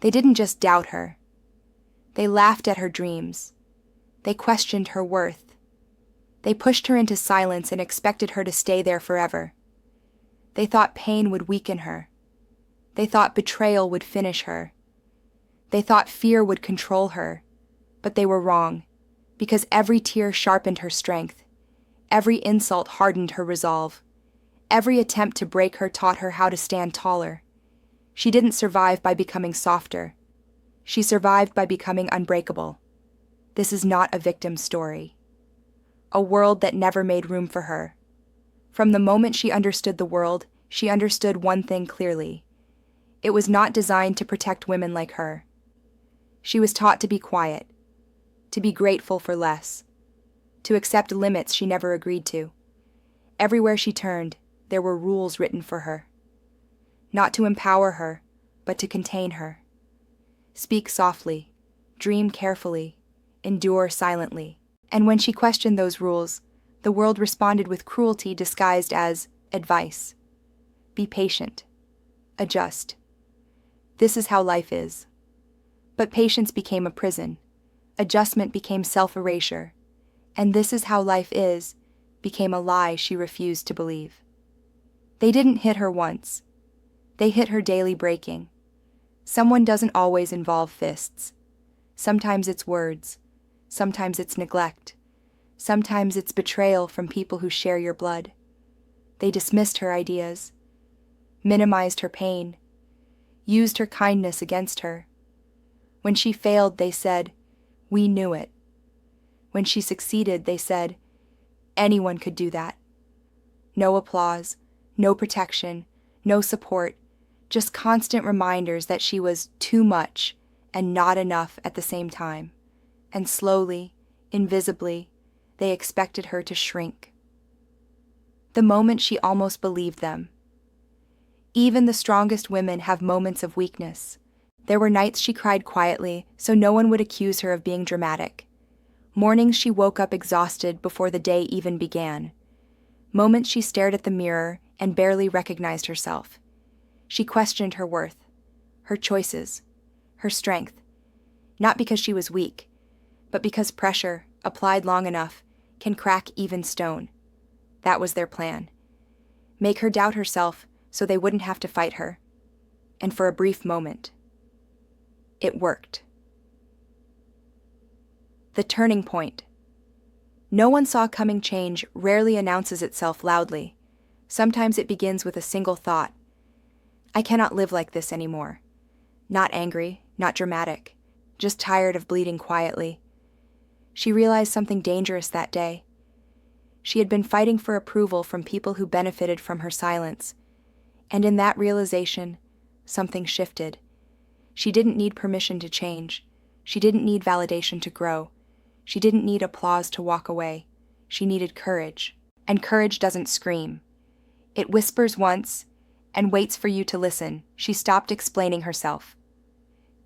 They didn't just doubt her. They laughed at her dreams. They questioned her worth. They pushed her into silence and expected her to stay there forever. They thought pain would weaken her. They thought betrayal would finish her. They thought fear would control her. But they were wrong, because every tear sharpened her strength. Every insult hardened her resolve. Every attempt to break her taught her how to stand taller. She didn't survive by becoming softer. She survived by becoming unbreakable. This is not a victim story. A world that never made room for her. From the moment she understood the world, she understood one thing clearly. It was not designed to protect women like her. She was taught to be quiet, to be grateful for less, to accept limits she never agreed to. Everywhere she turned, there were rules written for her. Not to empower her, but to contain her. Speak softly, dream carefully, endure silently. And when she questioned those rules, the world responded with cruelty disguised as advice. Be patient. Adjust. This is how life is. But patience became a prison. Adjustment became self-erasure. And this is how life is became a lie she refused to believe. They didn't hit her once. They hit her daily breaking. Someone doesn't always involve fists. Sometimes it's words. Sometimes it's neglect. Sometimes it's betrayal from people who share your blood. They dismissed her ideas, minimized her pain, used her kindness against her. When she failed, they said, "We knew it." When she succeeded, they said, "Anyone could do that." No applause, no protection, no support, just constant reminders that she was too much and not enough at the same time. And slowly, invisibly, they expected her to shrink. The moment she almost believed them. Even the strongest women have moments of weakness. There were nights she cried quietly, so no one would accuse her of being dramatic. Mornings she woke up exhausted before the day even began. Moments she stared at the mirror and barely recognized herself. She questioned her worth, her choices, her strength. Not because she was weak, but because pressure, applied long enough, can crack even stone. That was their plan. Make her doubt herself so they wouldn't have to fight her. And for a brief moment, it worked. The turning point. No one saw coming change rarely announces itself loudly. Sometimes it begins with a single thought. I cannot live like this anymore. Not angry, not dramatic, just tired of bleeding quietly. She realized something dangerous that day. She had been fighting for approval from people who benefited from her silence. And in that realization, something shifted. She didn't need permission to change. She didn't need validation to grow. She didn't need applause to walk away. She needed courage. And courage doesn't scream. It whispers once and waits for you to listen. She stopped explaining herself.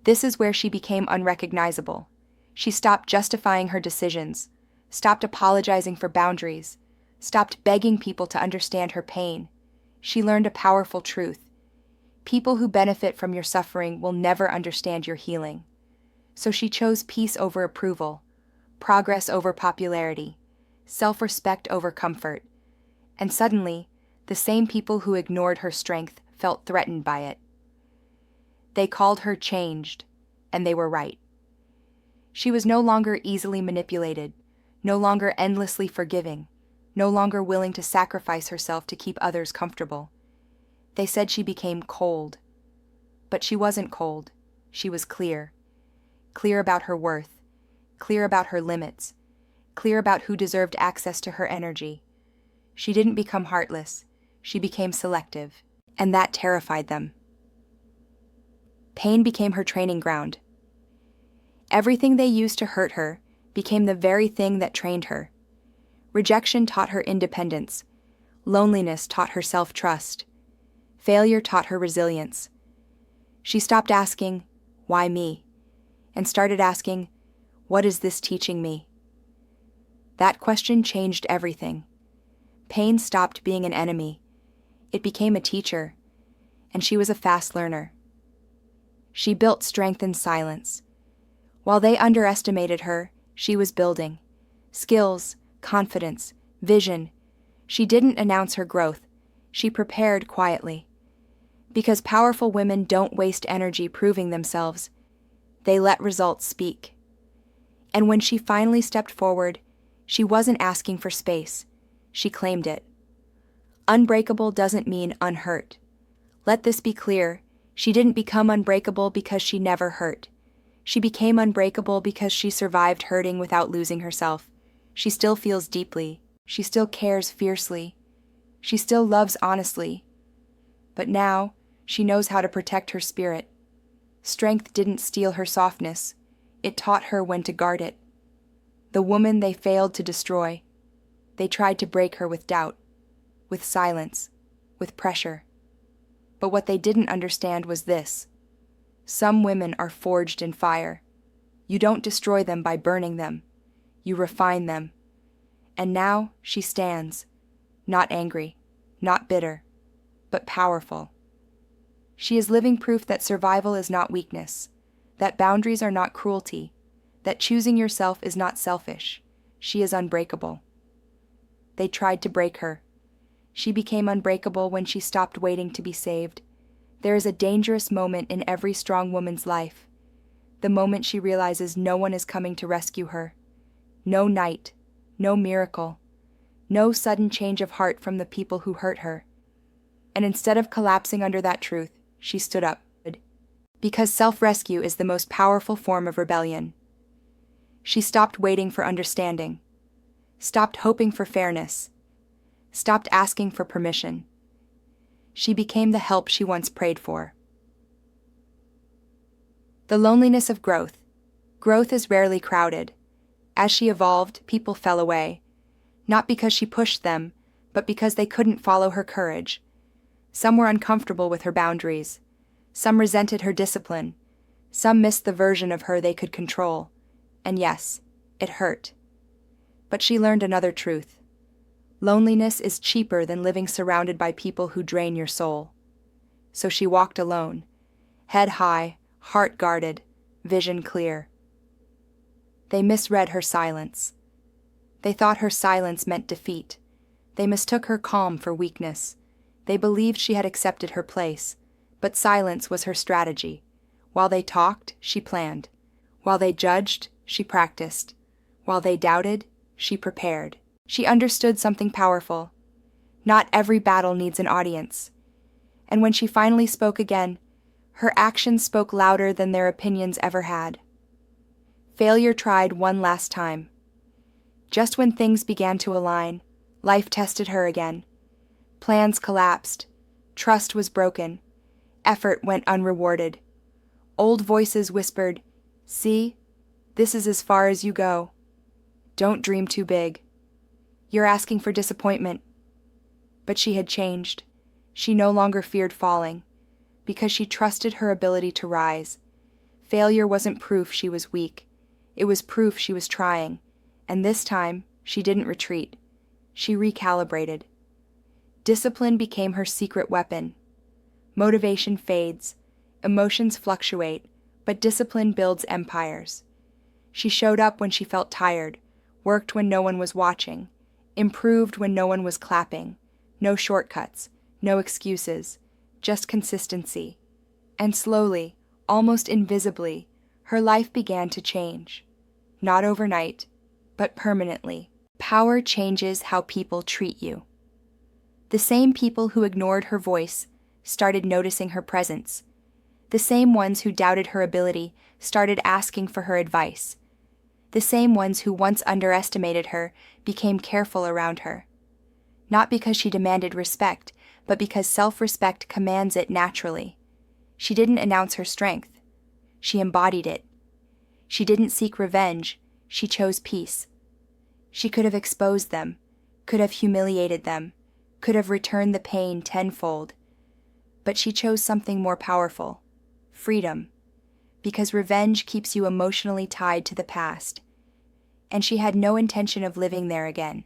This is where she became unrecognizable. She stopped justifying her decisions, stopped apologizing for boundaries, stopped begging people to understand her pain. She learned a powerful truth. People who benefit from your suffering will never understand your healing. So she chose peace over approval, progress over popularity, self-respect over comfort. And suddenly, the same people who ignored her strength felt threatened by it. They called her changed, and they were right. She was no longer easily manipulated, no longer endlessly forgiving, no longer willing to sacrifice herself to keep others comfortable. They said she became cold. But she wasn't cold. She was clear. Clear about her worth, clear about her limits, clear about who deserved access to her energy. She didn't become heartless. She became selective, and that terrified them. Pain became her training ground. Everything they used to hurt her became the very thing that trained her. Rejection taught her independence. Loneliness taught her self-trust. Failure taught her resilience. She stopped asking, "Why me?" and started asking, "What is this teaching me?" That question changed everything. Pain stopped being an enemy. It became a teacher, and she was a fast learner. She built strength in silence. While they underestimated her, she was building. Skills, confidence, vision. She didn't announce her growth. She prepared quietly. Because powerful women don't waste energy proving themselves. They let results speak. And when she finally stepped forward, she wasn't asking for space. She claimed it. Unbreakable doesn't mean unhurt. Let this be clear. She didn't become unbreakable because she never hurt. She became unbreakable because she survived hurting without losing herself. She still feels deeply. She still cares fiercely. She still loves honestly. But now, she knows how to protect her spirit. Strength didn't steal her softness. It taught her when to guard it. The woman they failed to destroy. They tried to break her with doubt, with silence, with pressure. But what they didn't understand was this. Some women are forged in fire. You don't destroy them by burning them. You refine them. And now she stands, not angry, not bitter, but powerful. She is living proof that survival is not weakness, that boundaries are not cruelty, that choosing yourself is not selfish. She is unbreakable. They tried to break her. She became unbreakable when she stopped waiting to be saved. There is a dangerous moment in every strong woman's life. The moment she realizes no one is coming to rescue her. No knight, no miracle, no sudden change of heart from the people who hurt her. And instead of collapsing under that truth, she stood up. Because self-rescue is the most powerful form of rebellion. She stopped waiting for understanding, stopped hoping for fairness, stopped asking for permission. She became the help she once prayed for. The loneliness of growth. Growth is rarely crowded. As she evolved, people fell away, not because she pushed them, but because they couldn't follow her courage. Some were uncomfortable with her boundaries. Some resented her discipline. Some missed the version of her they could control. And yes, it hurt. But she learned another truth. Loneliness is cheaper than living surrounded by people who drain your soul. So she walked alone, head high, heart guarded, vision clear. They misread her silence. They thought her silence meant defeat. They mistook her calm for weakness. They believed she had accepted her place, but silence was her strategy. While they talked, she planned. While they judged, she practiced. While they doubted, she prepared. She understood something powerful. Not every battle needs an audience. And when she finally spoke again, her actions spoke louder than their opinions ever had. Failure tried one last time. Just when things began to align, life tested her again. Plans collapsed. Trust was broken. Effort went unrewarded. Old voices whispered, "See, this is as far as you go. Don't dream too big. You're asking for disappointment." But she had changed. She no longer feared falling, because she trusted her ability to rise. Failure wasn't proof she was weak. It was proof she was trying, and this time, she didn't retreat. She recalibrated. Discipline became her secret weapon. Motivation fades, emotions fluctuate, but discipline builds empires. She showed up when she felt tired, worked when no one was watching, improved when no one was clapping. No shortcuts, no excuses, just consistency. And slowly, almost invisibly, her life began to change. Not overnight, but permanently. Power changes how people treat you. The same people who ignored her voice started noticing her presence. The same ones who doubted her ability started asking for her advice. The same ones who once underestimated her became careful around her. Not because she demanded respect, but because self-respect commands it naturally. She didn't announce her strength. She embodied it. She didn't seek revenge. She chose peace. She could have exposed them, could have humiliated them, could have returned the pain tenfold. But she chose something more powerful, freedom, because revenge keeps you emotionally tied to the past, and she had no intention of living there again.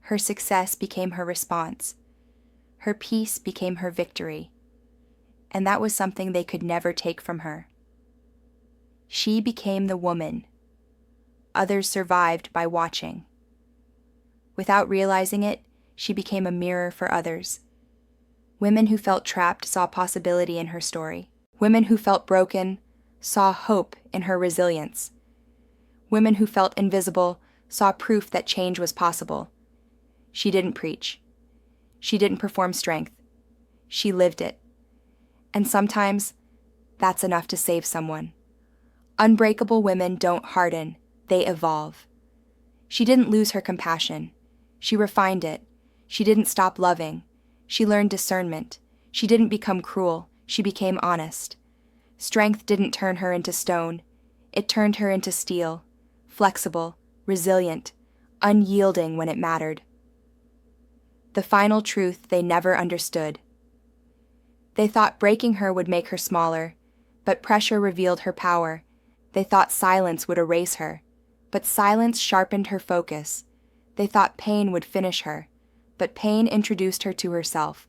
Her success became her response. Her peace became her victory. and that was something they could never take from her. She became the woman. Others survived by watching. Without realizing it, she became a mirror for others. Women who felt trapped saw possibility in her story. Women who felt broken saw hope in her resilience. Women who felt invisible saw proof that change was possible. She didn't preach. She didn't perform strength. She lived it. And sometimes, that's enough to save someone. Unbreakable women don't harden, they evolve. She didn't lose her compassion. She refined it. She didn't stop loving. She learned discernment. She didn't become cruel. She became honest. Strength didn't turn her into stone. It turned her into steel, flexible, resilient, unyielding when it mattered. The final truth they never understood. They thought breaking her would make her smaller, but pressure revealed her power. They thought silence would erase her, but silence sharpened her focus. They thought pain would finish her, but pain introduced her to herself.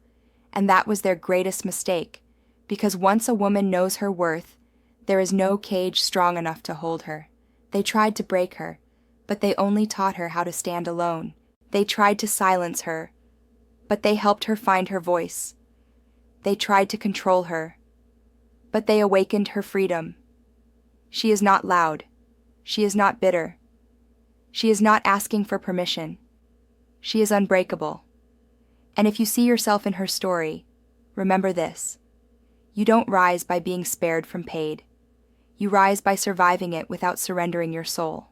And that was their greatest mistake, because once a woman knows her worth, there is no cage strong enough to hold her. They tried to break her, but they only taught her how to stand alone. They tried to silence her, but they helped her find her voice. They tried to control her, but they awakened her freedom. She is not loud. She is not bitter. She is not asking for permission. She is unbreakable. And if you see yourself in her story, remember this. You don't rise by being spared from pain. You rise by surviving it without surrendering your soul.